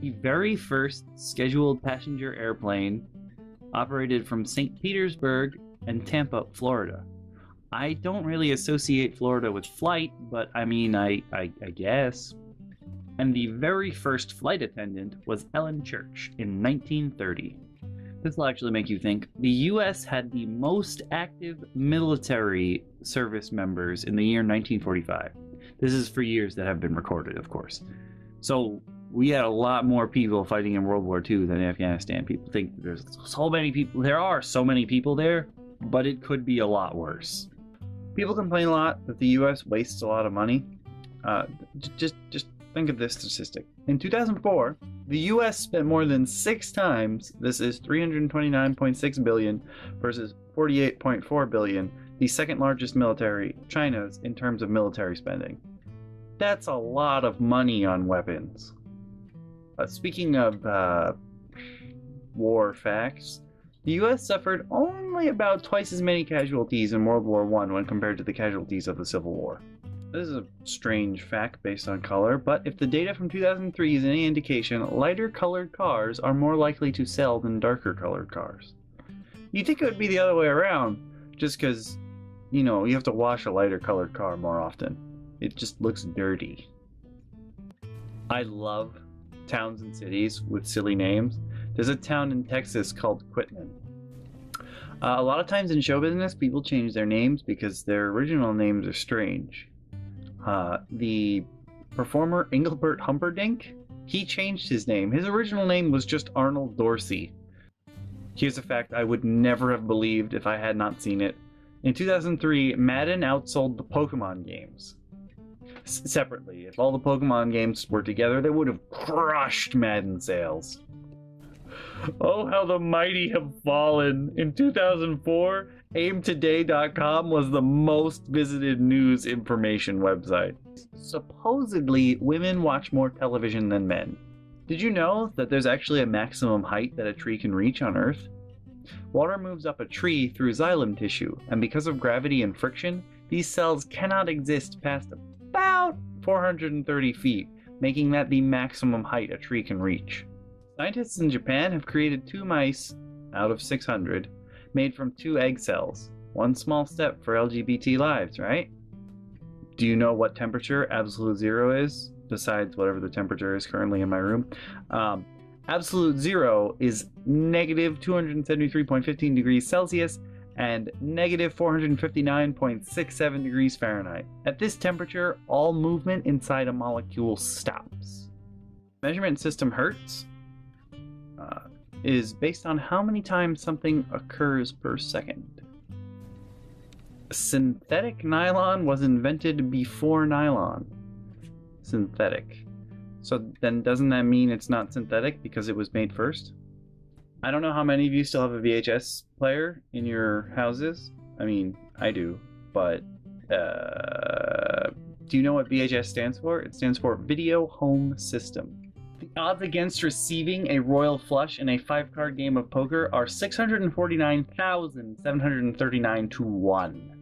The very first scheduled passenger airplane operated from St. Petersburg and Tampa, Florida. I don't really associate Florida with flight, but I mean, I guess. And the very first flight attendant was Ellen Church in 1930. This will actually make you think. The US had the most active military service members in the year 1945. This is for years that have been recorded, of course. So we had a lot more people fighting in World War II than Afghanistan. People think there's so many people. There are so many people there, but it could be a lot worse. People complain a lot that the US wastes a lot of money. Just think of this statistic. In 2004, the US spent more than 6 times, this is $329.6 billion versus $48.4 billion, the second largest military, China's, in terms of military spending. That's a lot of money on weapons. Speaking of war facts, the US suffered only about twice as many casualties in World War I when compared to the casualties of the Civil War. This is a strange fact based on color, but if the data from 2003 is any indication, lighter colored cars are more likely to sell than darker colored cars. You'd think it would be the other way around, just because, you know, you have to wash a lighter colored car more often. It just looks dirty. I love towns and cities with silly names. There's a town in Texas called Quitman. A lot of times in show business, people change their names because their original names are strange. The performer Engelbert Humperdinck, he changed his name. His original name was just Arnold Dorsey. Here's a fact I would never have believed if I had not seen it. In 2003, Madden outsold the Pokemon games. Separately, if all the Pokemon games were together, they would have crushed Madden sales. Oh, how the mighty have fallen. In 2004, aimtoday.com was the most visited news information website. Supposedly, women watch more television than men. Did you know that there's actually a maximum height that a tree can reach on Earth? Water moves up a tree through xylem tissue, and because of gravity and friction, these cells cannot exist past about 430 feet, making that the maximum height a tree can reach. Scientists in Japan have created 2 mice out of 600 made from 2 egg cells. One small step for LGBT lives, right? Do you know what temperature absolute zero is? Besides whatever the temperature is currently in my room. Absolute zero is negative 273.15 degrees Celsius and negative 459.67 degrees Fahrenheit. At this temperature, all movement inside a molecule stops. Measurement system Hertz is based on how many times something occurs per second. Synthetic nylon was invented before nylon. Synthetic. So then doesn't that mean it's not synthetic because it was made first? I don't know how many of you still have a VHS player in your houses. I mean, I do, but do you know what VHS stands for? It stands for Video Home System. The odds against receiving a royal flush in a 5-card game of poker are 649,739 to 1.